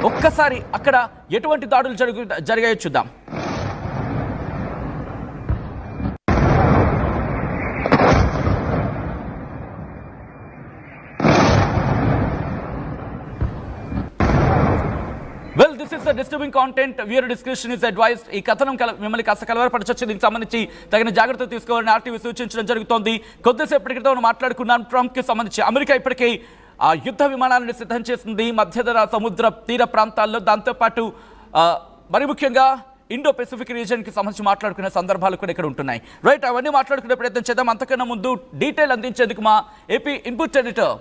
ఒక్కసారి అక్కడ ఎటువంటి దాడులు జరిగాయో చూద్దాం. Well, this is the disturbing content. Viewer description is advised. ఈ కథనం మిమ్మల్ని కాస్త కలవరపరచొచ్చు. దీనికి సంబంధించి తగిన జాగ్రత్తలు తీసుకోవాలని ఆర్టీవీ సూచించడం జరుగుతోంది. కొద్దిసేపటి క్రితం మాట్లాడుకున్నాం ట్రంప్కి సంబంధించి. అమెరికా ఇప్పటికే ఆ యుద్ధ విమానాలను సిద్ధం చేసింది మధ్యధర సముద్ర తీర ప్రాంతాల్లో. దాంతోపాటు మరి ముఖ్యంగా ఇండో పెసిఫిక్ రీజియన్కి సంబంధించి మాట్లాడుకునే సందర్భాలు కూడా ఇక్కడ ఉంటున్నాయి. రైట్, అవన్నీ మాట్లాడుకునే ప్రయత్నం చేద్దాం. అంతకన్నా ముందు డీటెయిల్ అందించేందుకు మా AP input editor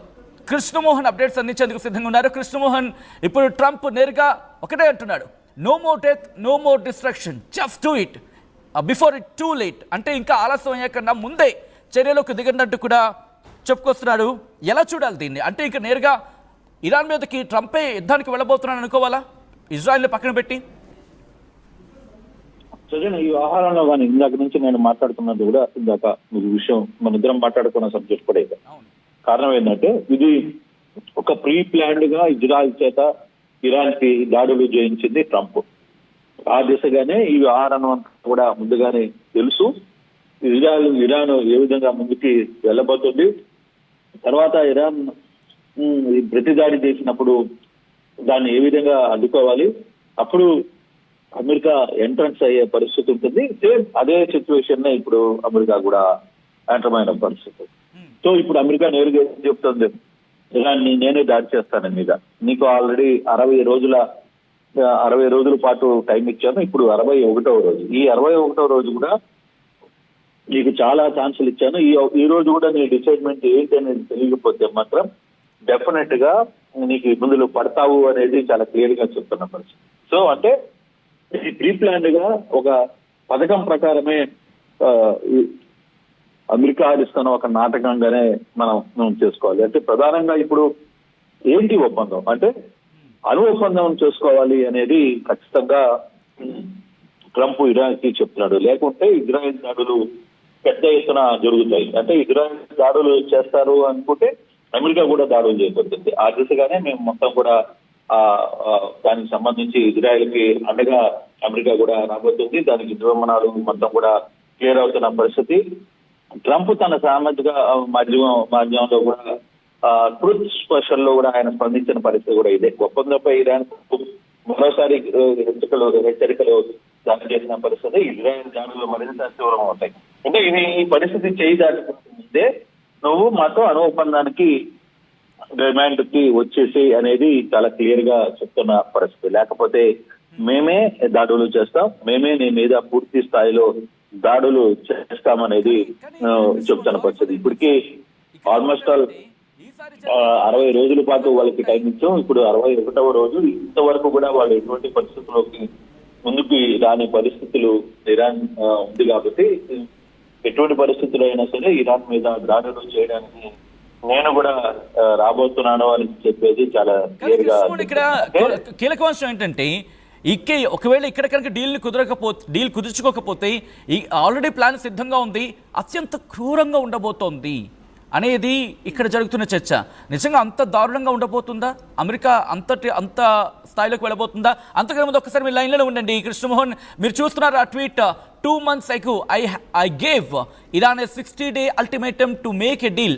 Krishnamohan updates అందించేందుకు సిద్ధంగా ఉన్నారు. కృష్ణమోహన్, ఇప్పుడు ట్రంప్ నేరుగా ఒకటే అంటున్నాడు, no more death, no more destruction, just do it before it too late. అంటే ఇంకా ఆలస్యం అయ్యే కన్నా ముందే చర్యలోకి దిగనట్టు కూడా చెప్పుకొస్తున్నాడు. ఎలా చూడాలి దీన్ని? అంటే ఇంకా నేరుగా ఇరాన్ మీదకి ట్రంపే యుద్ధానికి వెళ్ళబోతున్నాడు అనుకోవాలా, ఇజ్రాయెల్ని పక్కన పెట్టి? సజన్, ఈ వ్యవహారంలో కానీ ఇందాక నుంచి నేను మాట్లాడుతున్నది కూడా ఇందాక మీకు విషయం మన ఇద్దరం మాట్లాడుకున్న సబ్జెక్ట్ కూడా ఇది. కారణం ఏంటంటే ఇది ఒక ప్రీ ప్లాన్డ్ గా ఇజ్రాయెల్ చేత ఇరాన్ కి దాడులు చేయించింది ట్రంప్. ఆ దిశగానే ఈ వ్యవహారం కూడా ముందుగానే తెలుసు. ఇరాన్ ఏ విధంగా ముందుకి వెళ్ళబోతుంది, తర్వాత ఇరాన్ ప్రతిదాడి చేసినప్పుడు దాన్ని ఏ విధంగా అడ్డుకోవాలి, అప్పుడు అమెరికా ఎంట్రన్స్ అయ్యే పరిస్థితి ఉంటుంది. సేమ్ అదే సిచ్యువేషన్ ఇప్పుడు అమెరికా కూడా ఎంటర్ అయిన పరిస్థితి. సో ఇప్పుడు అమెరికా నేరుగా ఏం చెప్తుంది, ఇరాన్ని నేనే దాడి చేస్తాను మీద, నీకు ఆల్రెడీ 60 రోజుల పాటు టైం ఇచ్చాను, ఇప్పుడు 61వ రోజు. ఈ 61వ రోజు కూడా నీకు చాలా ఛాన్సులు ఇచ్చాను. ఈ రోజు కూడా నీ డిసైడ్మెంట్ ఏంటి అనేది తెలియకపోతే మాత్రం డెఫినెట్ గా నీకు ఇబ్బందులు పడతావు అనేది చాలా క్లియర్ గా చెప్తున్న పరిస్థితి. సో అంటే ఇది ప్రీ ప్లాన్డ్ గా ఒక పథకం ప్రకారమే అమెరికా ఆడిస్తున్న ఒక నాటకంగానే మనం చేసుకోవాలి. అంటే ప్రధానంగా ఇప్పుడు ఏంటి ఒప్పందం అంటే అణు ఒప్పందం చేసుకోవాలి అనేది ఖచ్చితంగా ట్రంప్ ఇరాన్ కి చెప్తున్నాడు. లేకుంటే ఇజ్రాయెల్ దాడులు పెద్ద ఎత్తున జరుగుతాయి. అంటే ఇజ్రాయెల్ దాడులు చేస్తారు అనుకుంటే అమెరికా కూడా దాడులు చేయబడుతుంది. ఆ దిశగానే మేము మొత్తం కూడా దానికి సంబంధించి ఇజ్రాయెల్ కి అండగా అమెరికా కూడా రాబోతుంది. దానికి దుర్మనాలు మొత్తం కూడా క్లియర్ అవుతున్న పరిస్థితి. ట్రంప్ తన సామాజిక మాధ్యమంలో కూడా ట్రూత్ స్పెషల్ లో కూడా ఆయన స్పందించిన పరిస్థితి కూడా ఇదే. ఒప్పందంపై ఇరాన్ మరోసారి హెచ్చరికలు దాడి చేసిన పరిస్థితి. ఇజ్రాయెల్ దాడులు మరింత తీవ్రంగా ఉంటాయి. అంటే ఇది ఈ పరిస్థితి చేయి దాటుకుంటే నువ్వు మాతో అణు ఒప్పందానికి డిమాండ్ కి వచ్చేసి అనేది చాలా క్లియర్ గా చెప్తున్న పరిస్థితి. లేకపోతే మేమే దాడులు చేస్తాం, మేమే నీ మీద పూర్తి స్థాయిలో దాడులు చేస్తామనేది చెప్తున్న పరిస్థితి. ఇప్పటికీ ఆల్మోస్ట్ ఆల్ 60 రోజుల పాటు వాళ్ళకి టైం ఇచ్చాం. ఇప్పుడు 61వ రోజు. ఇంతవరకు కూడా వాళ్ళు ఎటువంటి పరిస్థితుల్లోకి ముందుకు రాని పరిస్థితులు ఇరాన్ ఉంది. కాబట్టి ఎటువంటి పరిస్థితులు అయినా సరే ఇరాన్ మీద దాడులు చేయడానికి నేను కూడా రాబోతున్నాను అని చెప్పేది చాలా క్లియర్ గా. ఇక్కడ కీలక అంశం ఏంటంటే ఒకవేళ ఇక్కడ కనుక డీల్ కుదుర్చుకోకపోతే ఆల్రెడీ ప్లాన్ సిద్ధంగా ఉంది, అత్యంత క్రూరంగా ఉండబోతోంది అనేది ఇక్కడ జరుగుతున్న చర్చ. నిజంగా అంత దారుణంగా ఉండబోతుందా? అమెరికా అంత స్థాయిలోకి వెళ్ళబోతుందా? అంతకన్నా ముందు ఒక్కసారి మీరు లైన్లో ఉండండి. కృష్ణమోహన్, మీరు చూస్తున్నారు ఆ tweet. 2 months ago I gave Iran a 60-day ultimatum to make a deal.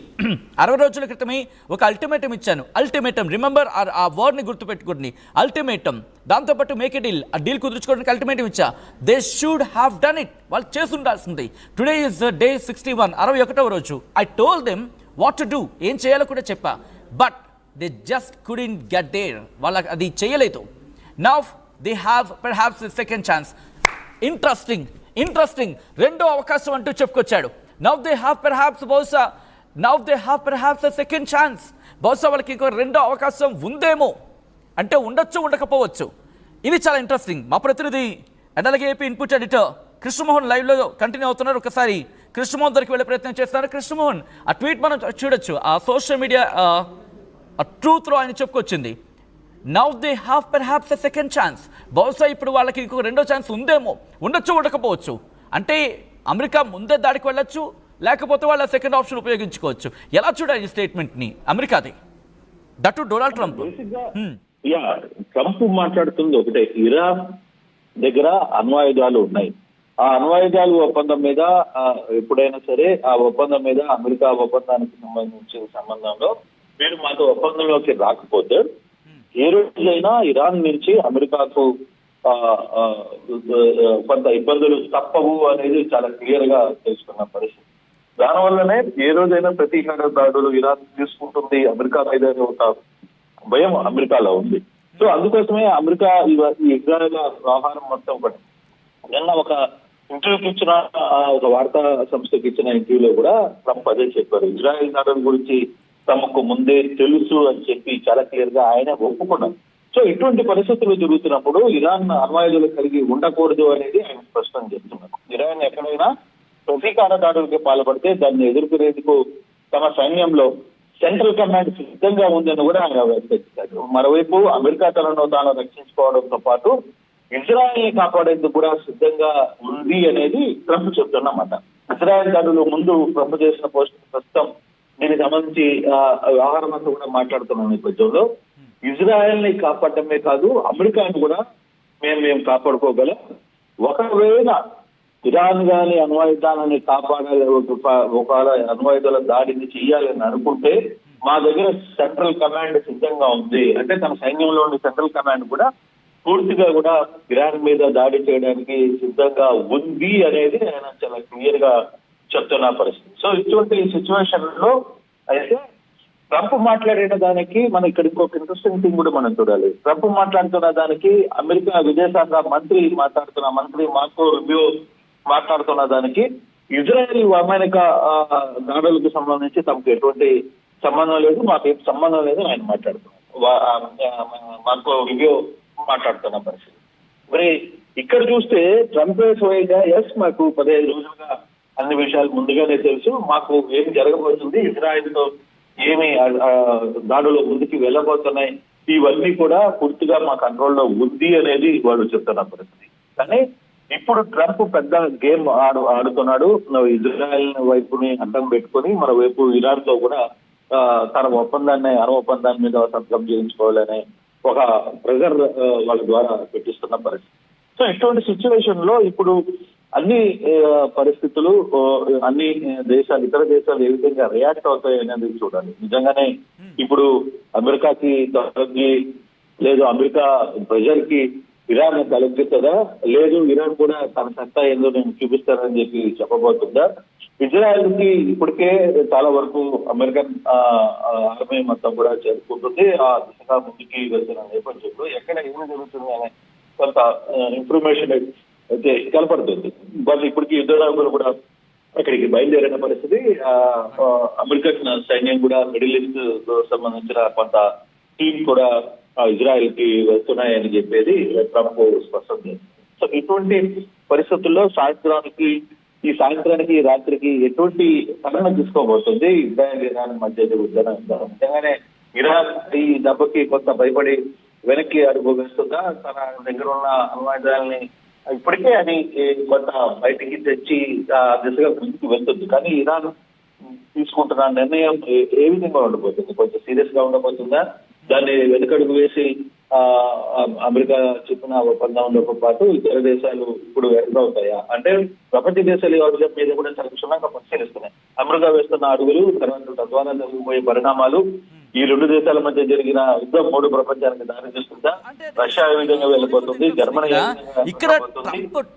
60 రోజుల క్రితమే ఒక అల్టిమేటం ఇచ్చాను. అల్టిమేటం, రిమెంబర్ ఆ వర్డ్ని గుర్తుపెట్టుకోండి, అల్టిమేటం. దాంతోపాటు మేక్ ఏ డీల్, ఆ డీల్ కుదుర్చుకోవడానికి అల్టిమేటం ఇచ్చా. They should have done it, వాళ్ళు చేసి ఉండాల్సింది. టుడే ఈజ్ డే 61, 61వ రోజు. I told them what to do, ఏం చేయాలో కూడా చెప్పా. But they just couldn't get there, వాళ్ళకి అది చేయలేదు. Now they have perhaps a second chance. Interesting రెండో అవకాశం అంటూ చెప్పుకొచ్చాడు. Now they have perhaps a second chance. బహుశా వాళ్ళకి ఇంకో రెండో అవకాశం ఉందేమో, అంటే ఉండొచ్చు ఉండకపోవచ్చు. ఇది చాలా ఇంట్రెస్టింగ్. మా ప్రతినిధి అలాగే ఏపీ ఇన్పుట్ ఎడిటర్ కృష్ణమోహన్ లైవ్లో కంటిన్యూ అవుతున్నారు. ఒకసారి కృష్ణమోహన్ దగ్గరికి వెళ్ళే ప్రయత్నం చేస్తున్నారు. కృష్ణమోహన్, ఆ ట్వీట్ మనం చూడొచ్చు, ఆ సోషల్ మీడియా ట్రూత్లో ఆయన చెప్పుకొచ్చింది. Now they have perhaps a second chance. బహుశా ఇప్పుడు వాళ్ళకి ఇంకొక రెండో ఛాన్స్ ఉందేమో, ఉండొచ్చు ఉండకపోవచ్చు. అంటే అమెరికా ముందే దాడికి వెళ్ళొచ్చు, లేకపోతే వాళ్ళ సెకండ్ ఆప్షన్ ఉపయోగించుకోవచ్చు. ఎలా చూడాలి ఈ స్టేట్మెంట్ని అమెరికాది, that to Donald Trump? Yeah, Trump మాట్లాడుతుంది ఒకటే, ఇరాన్ దగ్గర అణ్వాయుధాలు ఉన్నాయి. ఆ అణ్వాయుధాలు ఒప్పందం మీద ఎప్పుడైనా సరే ఆ ఒప్పందం మీద అమెరికా ఒప్పందానికి సంబంధించిన సంబంధంలో మీరు మాతో ఒప్పందంలోకి రాకపోతే ఏ రోజైనా ఇరాన్ నుంచి అమెరికాకు కొంత ఇబ్బందులు తప్పవు అనేది చాలా క్లియర్ గా తెలుసుకున్న పరిస్థితి. దానివల్లనే ఏ రోజైనా ప్రతీకార దాడులు ఇరాన్ తీసుకుంటుంది అమెరికా మీద ఒక భయం అమెరికాలో ఉంది. సో అందుకోసమే అమెరికా ఈ ఇజ్రాయెల్ వ్యవహారం మొత్తం కూడా నిన్న ఒక ఇంటర్వ్యూకి ఇచ్చిన ఒక వార్తా సంస్థకి ఇచ్చిన ఇంటర్వ్యూలో కూడా ట్రంప్ అదే చెప్పారు. ఇజ్రాయెల్ దాడుల గురించి తమకు ముందే తెలుసు అని చెప్పి చాలా క్లియర్ గా ఆయన ఒప్పుకున్నారు. సో ఇటువంటి పరిస్థితులు జరుగుతున్నప్పుడు ఇరాన్ అణ్వాయుధాలు కలిగి ఉండకూడదు అనేది ఆయన స్పష్టం చేస్తున్నారు. ఇరాన్ ఎక్కడైనా ప్రతీకార దాడులకి పాల్పడితే దాన్ని ఎదుర్కొనేందుకు తమ సైన్యంలో సెంట్రల్ కమాండ్ సిద్ధంగా ఉందని కూడా ఆయన వ్యక్తపరిచారు. మరోవైపు అమెరికా తనను తాను రక్షించుకోవడంతో పాటు ఇజ్రాయెల్ ని కాపాడేందుకు కూడా సిద్ధంగా ఉంది అనేది ట్రంప్ చెప్తున్నమాట. ఇజ్రాయెల్ దాడులు ముందు ట్రంప్ చేసిన పోస్ట్ ప్రస్తుతం దీనికి సంబంధించి వ్యవహారం అంతా కూడా మాట్లాడుతున్న నేపథ్యంలో ఇజ్రాయెల్ ని కాపాడటమే కాదు అమెరికాను కూడా మేము కాపాడుకోగలం. ఒకవేళ ఇరాన్ గాని అణ్వాయుధాలని కాపాడాలి, ఒకవేళ అణ్వాయుధాల దాడిని చెయ్యాలని అనుకుంటే మా దగ్గర సెంట్రల్ కమాండ్ సిద్ధంగా ఉంది. అంటే తన సైన్యంలో ఉండే సెంట్రల్ కమాండ్ కూడా పూర్తిగా కూడా ఇరాన్ మీద దాడి చేయడానికి సిద్ధంగా ఉంది అనేది ఆయన చాలా క్లియర్ గా చెప్తున్న పరిస్థితి. సో ఇటువంటి సిచ్యువేషన్ లో అయితే ట్రంప్ మాట్లాడిన దానికి మనం ఇక్కడ ఇంకొక ఇంట్రెస్టింగ్ థింగ్ కూడా మనం చూడాలి. ట్రంప్ మాట్లాడుతున్న దానికి అమెరికా విదేశాంగ మంత్రి మార్కో రూబియో మాట్లాడుతున్న దానికి ఇజ్రాయెల్ అమెరికా దాడులకు సంబంధించి తమకు ఎటువంటి సంబంధం లేదు, మాకేం సంబంధం లేదు ఆయన మార్కో రూబియో మాట్లాడుతున్న పరిస్థితి. మరి ఇక్కడ చూస్తే ట్రంప్ స్వయంగా మాకు 15 రోజులుగా అన్ని విషయాలు ముందుగానే తెలుసు, మాకు ఏమి జరగబోతుంది, ఇజ్రాయెల్ తో ఏమి దాడులు ముందుకు వెళ్ళబోతున్నాయి, ఇవన్నీ కూడా పూర్తిగా మా కంట్రోల్లో ఉంది అనేది వాళ్ళు చెప్తున్న పరిస్థితి. కానీ ఇప్పుడు ట్రంప్ పెద్ద గేమ్ ఆడుతున్నాడు. ఇజ్రాయెల్ వైపుని అడ్డం పెట్టుకుని మరోవైపు ఇరాన్ తో కూడా తన ఒప్పందాన్ని మీద సంతకం చేయించుకోవాలనే ఒక ప్రెజర్ వాళ్ళ ద్వారా పెట్టిస్తున్న పరిస్థితి. సో ఇటువంటి సిచ్యువేషన్ లో ఇప్పుడు అన్ని పరిస్థితులు అన్ని దేశాలు ఇతర దేశాలు ఏ విధంగా రియాక్ట్ అవుతాయి అనేది చూడాలి. నిజంగానే ఇప్పుడు అమెరికాకి తగ్గి లేదు అమెరికా ప్రెజర్ కి ఇరాన్ తలెత్తుతుందా, లేదు ఇరాన్ కూడా తన సత్తా ఏందో నేను చూపిస్తానని చెప్పి చెప్పబోతుందా, ఇజ్రాయెల్ కి ఇప్పటికే చాలా వరకు అమెరికన్ ఆర్మీ మొత్తం కూడా చేరుకుంటుంది, ఆ దిశగా ముందుకి వెళ్తున్న నేపథ్యంలో ఎక్కడ ఏమి జరుగుతుంది అనే కొంత ఇన్ఫర్మేషన్ అయితే కనపడుతుంది. బట్ ఇప్పటికీ యుద్ధ నాయకులు కూడా అక్కడికి బయలుదేరిన పరిస్థితి. అమెరికన్ సైన్యం కూడా మిడిల్ ఈస్ట్ సంబంధించిన కొంత టీం కూడా ఇజ్రాయెల్ కి వెళ్తున్నాయని చెప్పేది ట్రంప్ స్పష్టం చేస్తుంది. సో ఇటువంటి పరిస్థితుల్లో ఈ సాయంత్రానికి రాత్రికి ఎటువంటి పరిణామం తీసుకోబోతుంది ఇజ్రాయెల్ ఇరాన్ మధ్య జరుగుతున్న నిజంగానే ఇరాన్ ఈ దెబ్బకి కొంత భయపడి వెనక్కి అడుగు వేస్తుందా, తన దగ్గర ఉన్న అణ్వాయుధాలని ఇప్పటికే అది కొంత బయటికి తెచ్చి దిశగా ముందుకు వెళ్తుంది. కానీ ఇరాన్ తీసుకుంటున్న నిర్ణయం ఏ విధంగా ఉండబోతుంది, కొంచెం సీరియస్ గా ఉండబోతుందా, దాన్ని వెనుకడుగు వేసి అమెరికా చెప్పిన ఒప్పందంతో పాటు ఇతర దేశాలు ఇప్పుడు ఎదురవుతాయా అంటే ప్రపంచ దేశాలు ఈ అంశం మీద కూడా చాలా క్షుణ్ణంగా పరిశీలిస్తున్నాయి. అమెరికా వేస్తున్న అడుగులు, తర్వాత తద్వారా జరిగిపోయే పరిణామాలు, ఈ రెండు దేశాల మధ్య జరిగిన యుద్ధం మూడు ప్రపంచానికి దారి తీస్తుందా, రష్యా ఏ విధంగా వెళ్ళిపోతుంది, జర్మనీ ఇక్కడ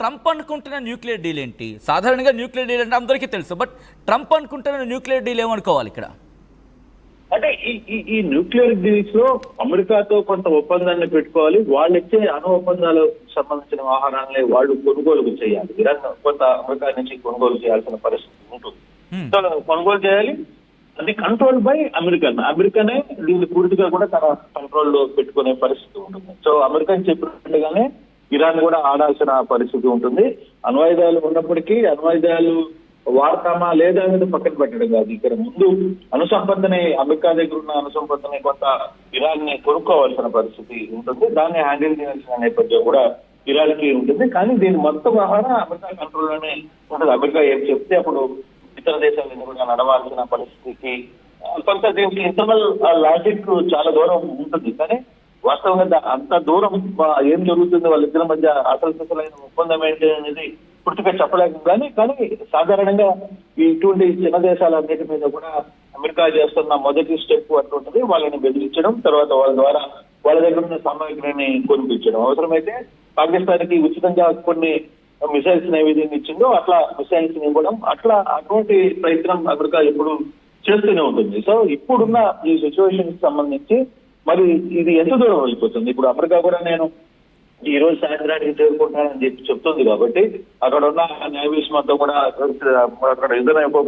ట్రంప్ అనుకుంటున్న న్యూక్లియర్ డీల్ ఏంటి? సాధారణంగా న్యూక్లియర్ డీల్ అంటే అందరికీ తెలుసు, బట్ ట్రంప్ అనుకుంటున్న న్యూక్లియర్ డీల్ ఏమనుకోవాలి ఇక్కడ? అంటే ఈ న్యూక్లియర్ డీల్స్ లో అమెరికాతో కొంత ఒప్పందాన్ని పెట్టుకోవాలి, వాళ్ళు ఇచ్చే అణు ఒప్పందాలకు సంబంధించిన వ్యవహారాన్ని వాళ్ళు కొనుగోలు చేయాలి. ఇరాన్ కొంత అమెరికా నుంచి కొనుగోలు చేయాల్సిన పరిస్థితి ఉంటుంది. సో కొనుగోలు చేయాలి, అది కంట్రోల్ బై అమెరికానే దీన్ని పూర్తిగా కూడా తన కంట్రోల్ లో పెట్టుకునే పరిస్థితి ఉంటుంది. సో అమెరికా చెప్పినట్టుగానే ఇరాన్ కూడా ఆడాల్సిన పరిస్థితి ఉంటుంది. అణ్వాయుధాలు ఉన్నప్పటికీ అణ్వాయుధాలు వాడతామా లేదా అనేది పక్కన పెట్టడం కాదు, ఇక్కడ ముందు అణుసంపదని అమెరికా దగ్గర ఉన్న అణుసంపదని కొంత ఇరాన్ ని కొనుక్కోవాల్సిన పరిస్థితి ఉంటుంది. దాన్ని హ్యాండిల్ చేయాల్సిన నేపథ్యం కూడా ఇరాన్ కి ఉంటుంది. కానీ దీని మొత్తం వ్యవహారం అమెరికా కంట్రోల్ లోనే ఉంటుంది. అమెరికా ఏం చెప్తే అప్పుడు ఇతర దేశాలను కూడా నడవాల్సిన పరిస్థితికి కొంత దీనికి ఇంటర్నల్ లాజిక్ చాలా దూరం ఉంటుంది. కానీ వాస్తవంగా అంత దూరం ఏం జరుగుతుంది వాళ్ళిద్దరి మధ్య అసలు ఒప్పందం ఏంటి అనేది పూర్తిగా చెప్పలేము. కానీ సాధారణంగా ఇటువంటి చిన్న దేశాలన్నిటి మీద కూడా అమెరికా చేస్తున్న మొదటి స్టెప్ అటువంటిది వాళ్ళని బెదిరించడం, తర్వాత వాళ్ళ ద్వారా వాళ్ళ దగ్గర ఉన్న సామాగ్రిని కొనిపించడం. అవసరమైతే పాకిస్తాన్ కి ఉచితంగా కొన్ని మిసైల్స్ ఏ విధంగా ఇచ్చిందో అట్లా మిసైల్స్ ఇవ్వడం, అటువంటి ప్రయత్నం అమెరికా ఎప్పుడు చేస్తూనే ఉంటుంది. సో ఇప్పుడున్న ఈ సిచ్యువేషన్ కి సంబంధించి మరి ఇది ఎంత దూరం వెళ్ళిపోతుంది? ఇప్పుడు అమెరికా కూడా నేను ఈ రోజు సాయంత్రానికి చేరుకుంటానని చెప్తుంది కాబట్టి అక్కడ ఉన్న న్యాయవాదులతో కూడా అక్కడ యుద్ధం అయిపోయి